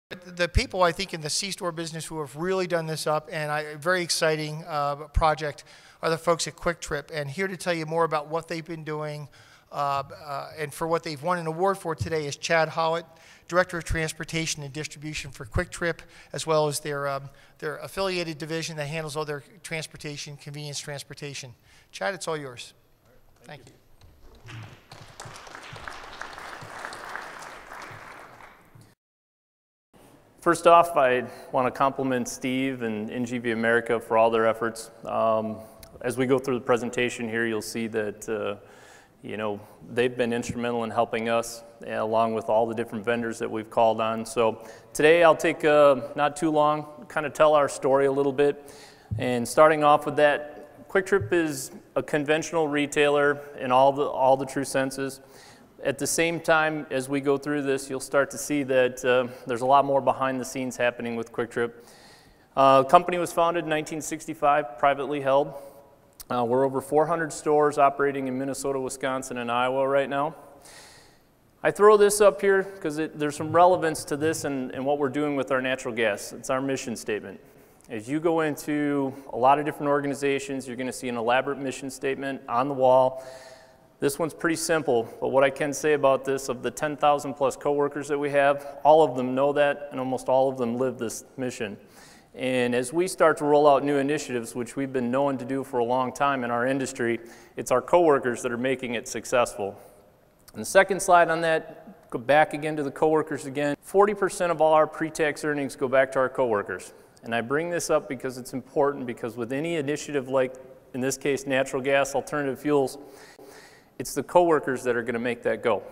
The people, I think, in the C-store business who have really done this up, and a very exciting project, are the folks at Kwik. And here to tell you more about what they've been doing and for what they've won an award for today is Chad Hollett, Director of Transportation and Distribution for Kwik, as well as their affiliated division that handles all their transportation, convenience transportation. Chad, it's all yours. Thank you. First off, I want to compliment Steve and NGV America for all their efforts. As we go through the presentation here, you'll see that they've been instrumental in helping us, along with all the different vendors that we've called on. So today I'll take not too long, kind of tell our story a little bit. And starting off with that, Kwik is a conventional retailer in all the true senses. At the same time, as we go through this, you'll start to see that there's a lot more behind the scenes happening with Kwik. The company was founded in 1965, privately held. We're over 400 stores operating in Minnesota, Wisconsin, and Iowa right now. I throw this up here because there's some relevance to this and what we're doing with our natural gas. It's our mission statement. As you go into a lot of different organizations, you're going to see an elaborate mission statement on the wall. This one's pretty simple, but what I can say about this, of the 10,000 plus coworkers that we have, all of them know that, and almost all of them live this mission. And as we start to roll out new initiatives, which we've been known to do for a long time in our industry, it's our coworkers that are making it successful. And the second slide on that, go back again to the coworkers again. 40% of all our pre-tax earnings go back to our coworkers. And I bring this up because it's important, because with any initiative like, in this case, natural gas, alternative fuels, it's the coworkers that are going to make that go.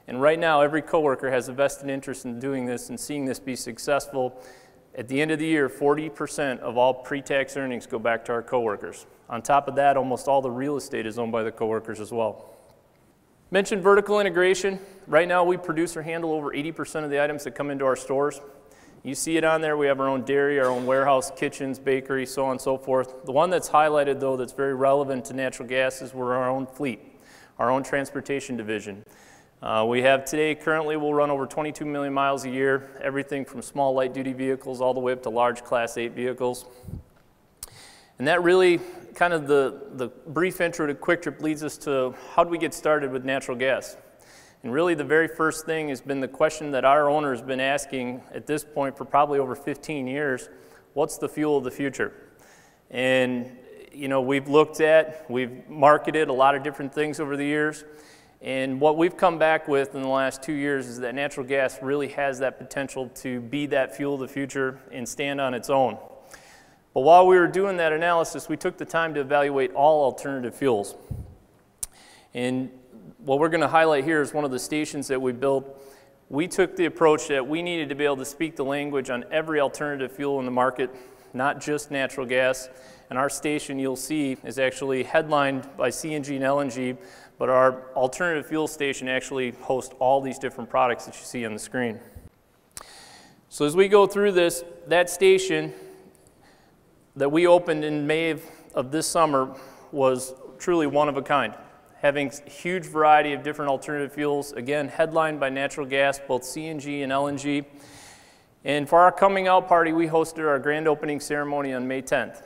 And right now, every coworker has a vested interest in doing this and seeing this be successful. At the end of the year, 40% of all pre-tax earnings go back to our coworkers. On top of that, almost all the real estate is owned by the coworkers as well. Mentioned vertical integration. Right now, we produce or handle over 80% of the items that come into our stores. You see it on there. We have our own dairy, our own warehouse, kitchens, bakery, so on and so forth. The one that's highlighted, though, that's very relevant to natural gas is we're our own fleet, our own transportation division. We have today, currently we'll run over 22 million miles a year, everything from small light duty vehicles all the way up to large Class 8 vehicles. And that really, kind of the brief intro to Kwik leads us to how do we get started with natural gas? And really the very first thing has been the question that our owner has been asking at this point for probably over 15 years, what's the fuel of the future? And we've marketed a lot of different things over the years. And what we've come back with in the last 2 years is that natural gas really has that potential to be that fuel of the future and stand on its own. But while we were doing that analysis, we took the time to evaluate all alternative fuels. And what we're going to highlight here is one of the stations that we built. We took the approach that we needed to be able to speak the language on every alternative fuel in the market, not just natural gas. And our station, you'll see, is actually headlined by CNG and LNG, but our alternative fuel station actually hosts all these different products that you see on the screen. So as we go through this, that station that we opened in May of this summer was truly one of a kind, having a huge variety of different alternative fuels, again, headlined by natural gas, both CNG and LNG. And for our coming out party, we hosted our grand opening ceremony on May 10th.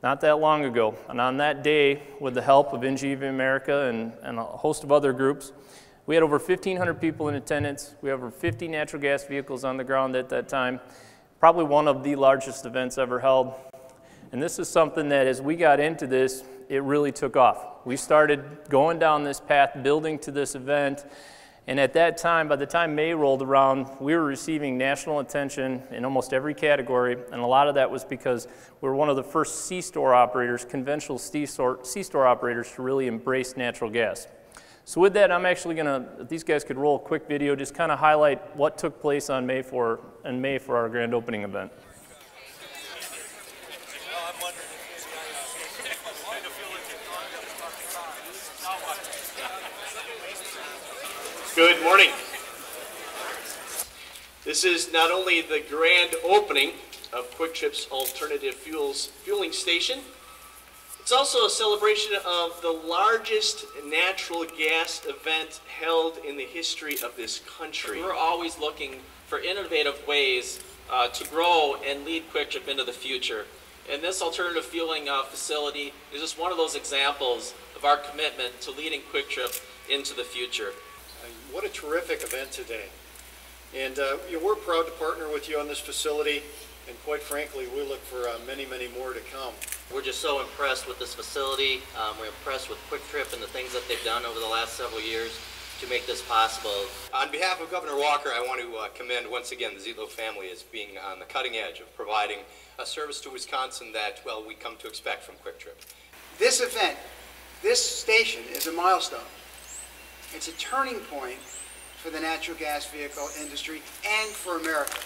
Not that long ago, and on that day, with the help of NGV America and a host of other groups, we had over 1,500 people in attendance. We have over 50 natural gas vehicles on the ground at that time, probably one of the largest events ever held. And this is something that as we got into this, it really took off. We started going down this path, building to this event, and at that time, by the time May rolled around, we were receiving national attention in almost every category, and a lot of that was because we were one of the first C-store operators, conventional C-store operators, to really embrace natural gas. So with that, I'm actually going to, if these guys could roll a quick video, just kind of highlight what took place on May for our grand opening event. Good morning. This is not only the grand opening of Kwik's alternative fuels fueling station, It's also a celebration of the largest natural gas event held in the history of this country. We're always looking for innovative ways to grow and lead Kwik Trip into the future. And this alternative fueling facility is just one of those examples of our commitment to leading Kwik Trip into the future. What a terrific event today. And we're proud to partner with you on this facility, and quite frankly, we look for many, many more to come. We're just so impressed with this facility. We're impressed with Kwik Trip and the things that they've done over the last several years to make this possible. On behalf of Governor Walker, I want to commend once again the Zietlow family as being on the cutting edge of providing a service to Wisconsin that, well, we come to expect from Kwik Trip. This event, this station is a milestone. It's a turning point for the natural gas vehicle industry and for America.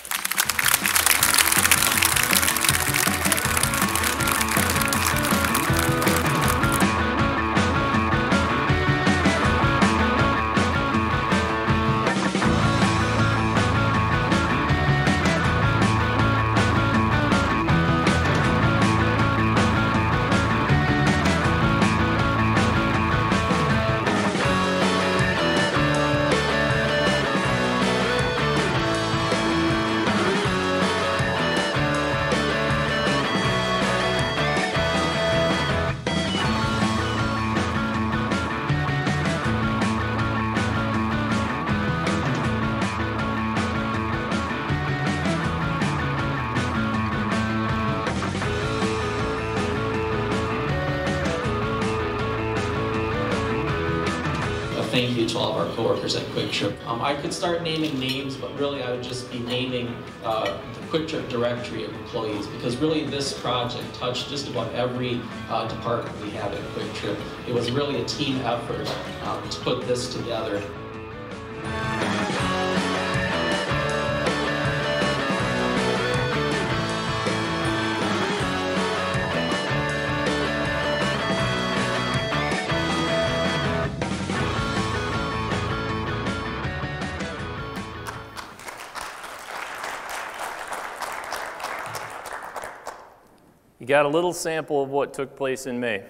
Thank you to all of our coworkers at Kwik Trip. I could start naming names, but really I would just be naming the Kwik Trip directory of employees, because really this project touched just about every department we have at Kwik Trip. It was really a team effort to put this together. You got a little sample of what took place in May.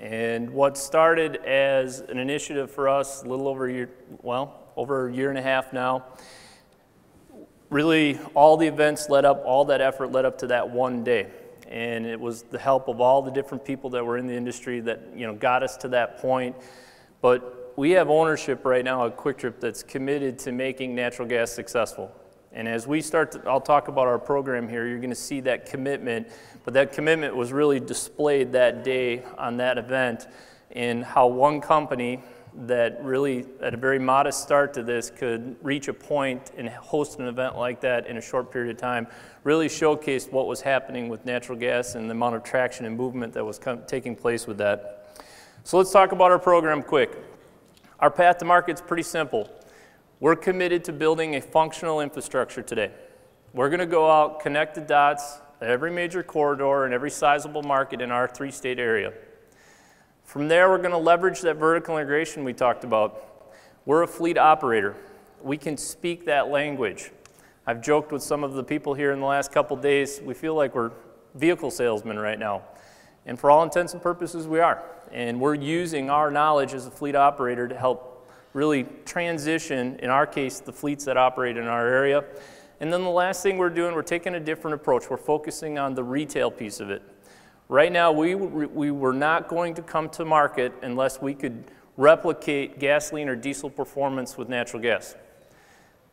And what started as an initiative for us a little over a year, well, over a year and a half now, really all the events led up, all that effort led up to that one day. And it was the help of all the different people that were in the industry that, got us to that point. But we have ownership right now at Kwik Trip that's committed to making natural gas successful. And as we start to, I'll talk about our program here, you're going to see that commitment, but that commitment was really displayed that day on that event, and how one company that really, at a very modest start to this, could reach a point and host an event like that in a short period of time, really showcased what was happening with natural gas and the amount of traction and movement that was taking place with that. So let's talk about our program quick. Our path to market is pretty simple. We're committed to building a functional infrastructure today. We're going to go out, connect the dots at every major corridor and every sizable market in our three-state area. From there, we're going to leverage that vertical integration we talked about. We're a fleet operator. We can speak that language. I've joked with some of the people here in the last couple days, we feel like we're vehicle salesmen right now. And for all intents and purposes, we are. And we're using our knowledge as a fleet operator to help really transition, in our case, the fleets that operate in our area. And then the last thing we're doing, we're taking a different approach. We're focusing on the retail piece of it. Right now, we were not going to come to market unless we could replicate gasoline or diesel performance with natural gas.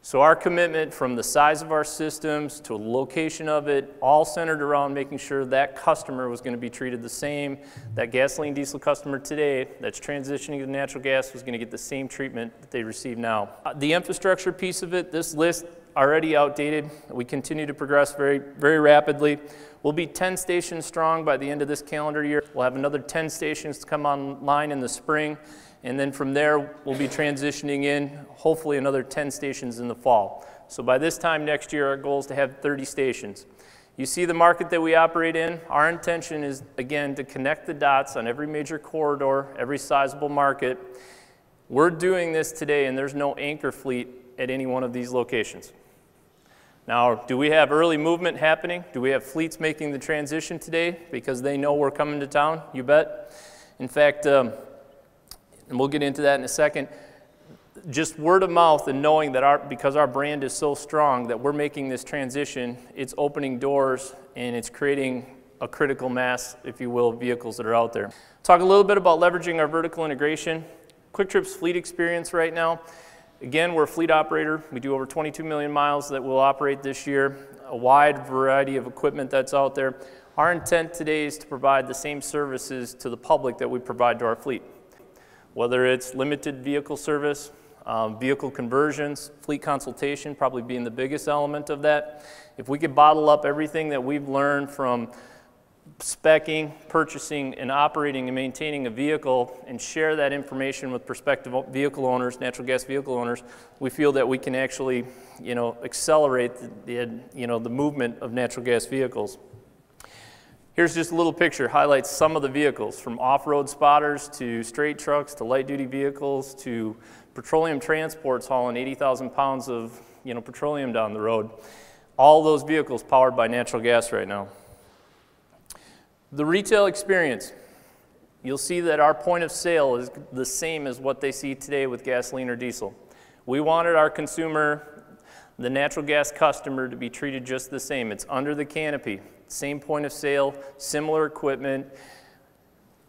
So our commitment, from the size of our systems to the location of it, all centered around making sure that customer was going to be treated the same. That gasoline diesel customer today that's transitioning to natural gas was going to get the same treatment that they receive now. The infrastructure piece of it, this list already outdated. We continue to progress very, very rapidly. We'll be 10 stations strong by the end of this calendar year. We'll have another 10 stations to come online in the spring. And then from there, we'll be transitioning in, hopefully, another 10 stations in the fall. So by this time next year, our goal is to have 30 stations. You see the market that we operate in. Our intention is, again, to connect the dots on every major corridor, every sizable market. We're doing this today, and there's no anchor fleet at any one of these locations. Now, do we have early movement happening? Do we have fleets making the transition today because they know we're coming to town? You bet. In fact, and we'll get into that in a second, just word of mouth and knowing that because our brand is so strong that we're making this transition, it's opening doors and it's creating a critical mass, if you will, of vehicles that are out there. Talk a little bit about leveraging our vertical integration. Kwik Trip's fleet experience right now. Again, we're a fleet operator. We do over 22 million miles that we'll operate this year, a wide variety of equipment that's out there. Our intent today is to provide the same services to the public that we provide to our fleet, whether it's limited vehicle service, vehicle conversions, fleet consultation probably being the biggest element of that. If we could bottle up everything that we've learned from speccing, purchasing, and operating and maintaining a vehicle and share that information with prospective vehicle owners, natural gas vehicle owners, we feel that we can actually, accelerate the movement of natural gas vehicles. Here's just a little picture, highlights some of the vehicles, from off-road spotters to straight trucks to light-duty vehicles to petroleum transports hauling 80,000 pounds of petroleum down the road. All those vehicles powered by natural gas right now. The retail experience, you'll see that our point of sale is the same as what they see today with gasoline or diesel. We wanted our consumer, the natural gas customer, to be treated just the same. It's under the canopy, same point of sale, similar equipment,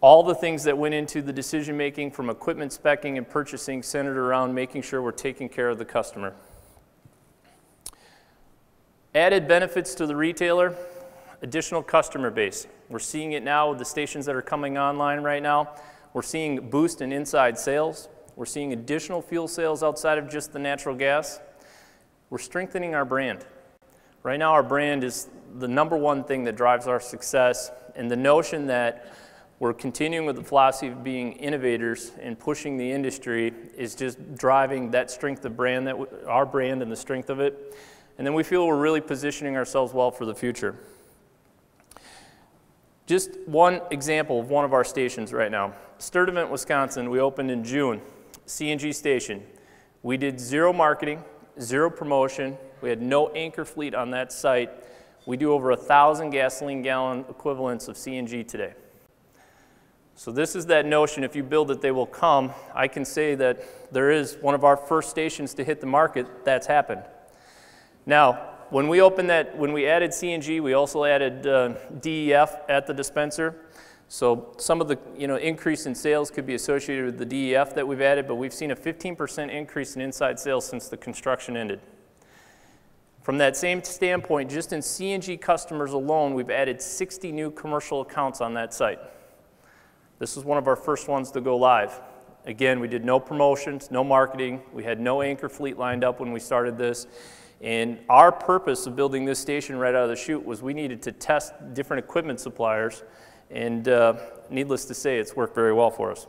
all the things that went into the decision making from equipment speccing and purchasing centered around making sure we're taking care of the customer. Added benefits to the retailer, additional customer base. We're seeing it now with the stations that are coming online right now. We're seeing a boost in inside sales. We're seeing additional fuel sales outside of just the natural gas. We're strengthening our brand. Right now our brand is the #1 thing that drives our success, and the notion that we're continuing with the philosophy of being innovators and pushing the industry is just driving that strength of brand, our brand and the strength of it. And then we feel we're really positioning ourselves well for the future. Just one example of one of our stations right now. Sturtevant, Wisconsin, we opened in June, CNG station. We did 0 marketing, 0 promotion. We had no anchor fleet on that site. We do over 1,000 gasoline gallon equivalents of CNG today. So this is that notion, if you build it, they will come. I can say that there is one of our first stations to hit the market, that's happened. Now, when we added CNG, we also added DEF at the dispenser. So some of the increase in sales could be associated with the DEF that we've added, but we've seen a 15% increase in inside sales since the construction ended. From that same standpoint, just in CNG customers alone, we've added 60 new commercial accounts on that site. This was one of our first ones to go live. Again, we did no promotions, no marketing. We had no anchor fleet lined up when we started this. And our purpose of building this station right out of the chute was we needed to test different equipment suppliers, and needless to say, it's worked very well for us.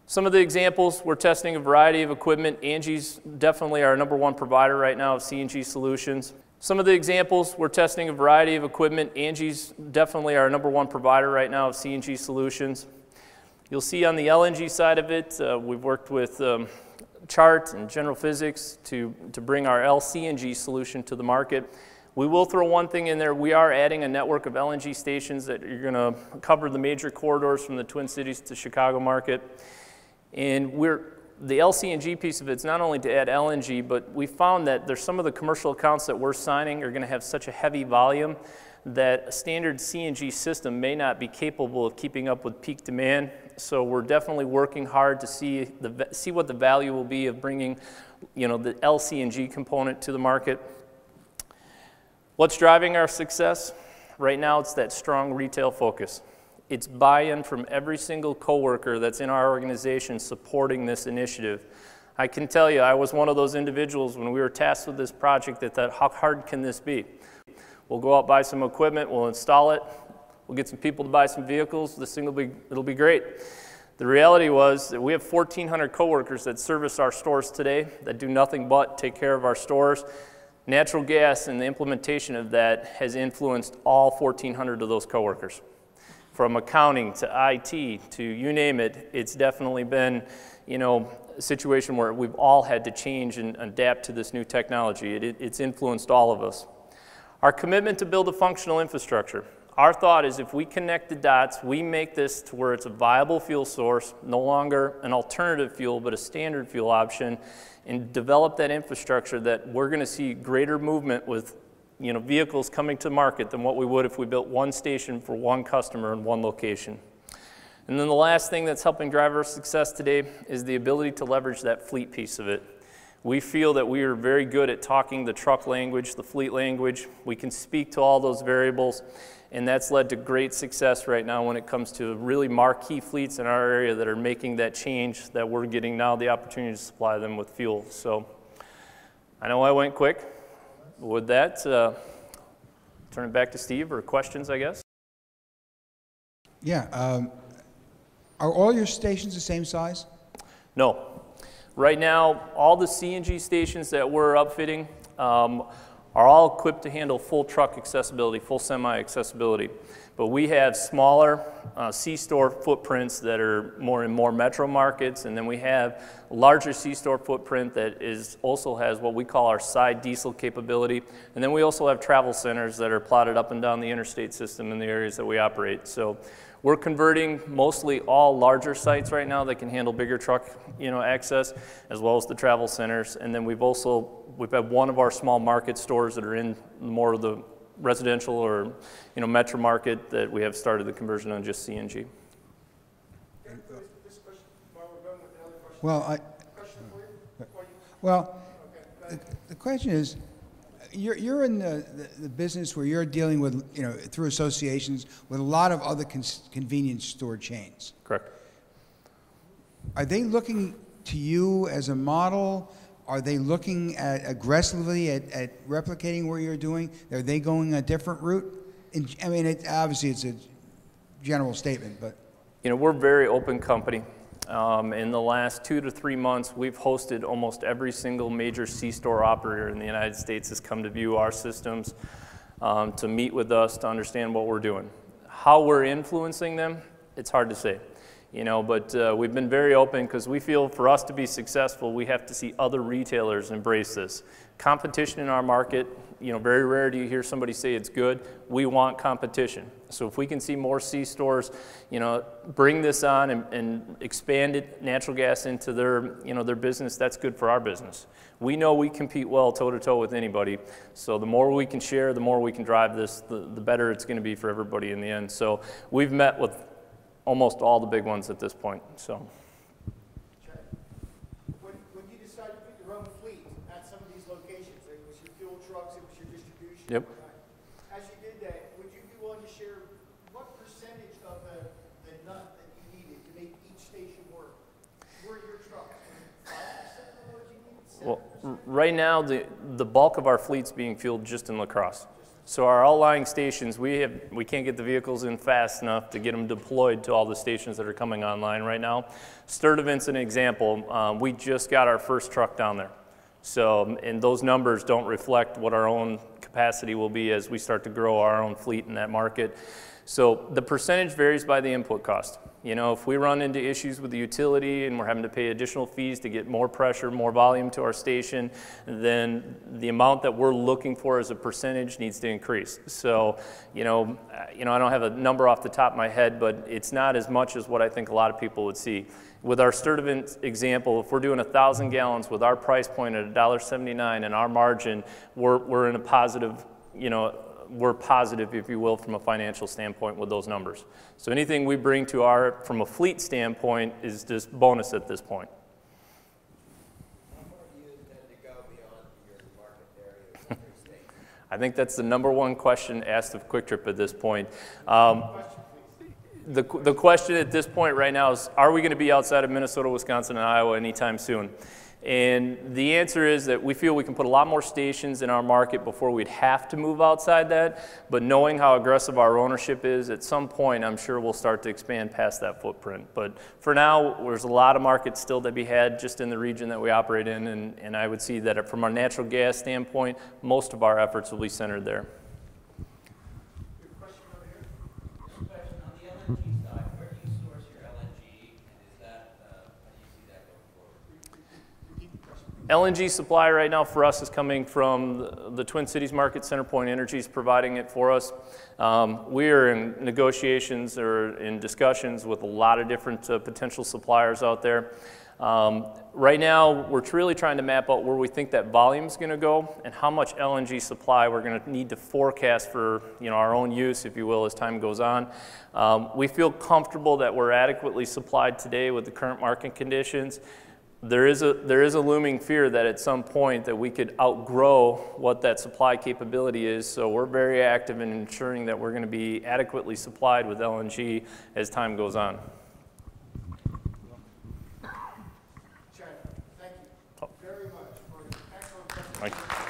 Some of the examples, we're testing a variety of equipment. Angie's definitely our #1 provider right now of CNG solutions. Some of the examples, we're testing a variety of equipment. Angie's definitely our #1 provider right now of CNG solutions. You'll see on the LNG side of it, we've worked with Chart and General Physics to bring our LCNG solution to the market. We will throw one thing in there. We are adding a network of LNG stations that are going to cover the major corridors from the Twin Cities to Chicago market. And the LCNG piece of it's not only to add LNG, but we found that there's some of the commercial accounts that we're signing are going to have such a heavy volume that a standard CNG system may not be capable of keeping up with peak demand. So we're definitely working hard to see what the value will be of bringing, the LCNG component to the market. What's driving our success? Right now, it's that strong retail focus. It's buy-in from every single coworker that's in our organization supporting this initiative. I can tell you, I was one of those individuals when we were tasked with this project that thought, how hard can this be? We'll go out, buy some equipment, we'll install it, we'll get some people to buy some vehicles, this thing it'll be great. The reality was that we have 1,400 coworkers that service our stores today that do nothing but take care of our stores. Natural gas and the implementation of that has influenced all 1,400 of those coworkers. From accounting to IT to you name it, it's definitely been, situation where we've all had to change and adapt to this new technology. It's influenced all of us. Our commitment to build a functional infrastructure. Our thought is if we connect the dots, we make this to where it's a viable fuel source, no longer an alternative fuel, but a standard fuel option, and develop that infrastructure that we're going to see greater movement with vehicles coming to market than what we would if we built one station for one customer in one location. And then the last thing that's helping drive our success today is the ability to leverage that fleet piece of it. We feel that we are very good at talking the truck language, the fleet language. We can speak to all those variables, and that's led to great success right now when it comes to really marquee fleets in our area that are making that change that we're getting now the opportunity to supply them with fuel. So I know I went quick. With that, turn it back to Steve or questions, I guess. Yeah. Are all your stations the same size? No. Right now, all the CNG stations that we're upfitting are all equipped to handle full truck accessibility, full semi accessibility. But we have smaller C-store footprints that are in more metro markets, and then we have a larger C-store footprint that also has what we call our side diesel capability. And then we also have travel centers that are plotted up and down the interstate system in the areas that we operate. So we're converting mostly all larger sites right now that can handle bigger truck access, as well as the travel centers. And then we've had one of our small market stores that are in more of the residential or metro market that we have started the conversion on just CNG. Well, the question is, you're in the business where you're dealing with, through associations with a lot of other convenience store chains. Correct. Are they looking to you as a model? Are they looking aggressively at replicating what you're doing? Are they going a different route? Obviously it's a general statement, but. We're a very open company. In the last 2 to 3 months, we've hosted almost every single major C-store operator in the United States has come to view our systems, to meet with us, to understand what we're doing. How we're influencing them, it's hard to say. But we've been very open because we feel for us to be successful, we have to see other retailers embrace this. Competition in our market, very rare do you hear somebody say it's good. We want competition. So if we can see more C-stores, bring this on and expand natural gas into their business, that's good for our business. We know we compete well toe-to-toe with anybody. So the more we can share, the more we can drive this, the better it's going to be for everybody in the end. So we've met with almost all the big ones at this point. So. When you decided to put your own fleet at some of these locations, it was your fuel trucks, it was your distribution. Yep. As you did that, would you be willing to share what percentage of the nut that you needed to make each station work were your trucks? 5% of what you needed? 7%? Well, right now the bulk of our fleet's being fueled just in La Crosse. So our outlying stations, we can't get the vehicles in fast enough to get them deployed to all the stations that are coming online right now. Sturtevant's an example. We just got our first truck down there. So, and those numbers don't reflect what our own capacity will be as we start to grow our own fleet in that market. So the percentage varies by the input cost. If we run into issues with the utility and we're having to pay additional fees to get more pressure, more volume to our station, then the amount that we're looking for as a percentage needs to increase. So, I don't have a number off the top of my head, but it's not as much as what I think a lot of people would see. With our Sturtevant example, if we're doing 1,000 gallons with our price point at $1.79 and our margin, we're in a positive, we're positive, if you will, from a financial standpoint with those numbers. So anything we bring to from a fleet standpoint is just bonus at this point. How far do you intend to go beyond your market area of state? I think that's the #1 question asked of Kwik Trip at this point. The question at this point right now is, are we going to be outside of Minnesota, Wisconsin, and Iowa anytime soon? And the answer is that we feel we can put a lot more stations in our market before we'd have to move outside that. But knowing how aggressive our ownership is, at some point, I'm sure we'll start to expand past that footprint. But for now, there's a lot of markets still to be had just in the region that we operate in. And I would see that from our natural gas standpoint, most of our efforts will be centered there. LNG supply right now for us is coming from the Twin Cities market. CenterPoint Energy is providing it for us. We are in negotiations or in discussions with a lot of different potential suppliers out there. Right now, we're really trying to map out where we think that volume is going to go and how much LNG supply we're going to need to forecast for our own use, if you will, as time goes on. We feel comfortable that we're adequately supplied today with the current market conditions. There is a looming fear that at some point that we could outgrow what that supply capability is, so we're very active in ensuring that we're going to be adequately supplied with LNG as time goes on. Thank you very much for an excellent presentation. Thank you.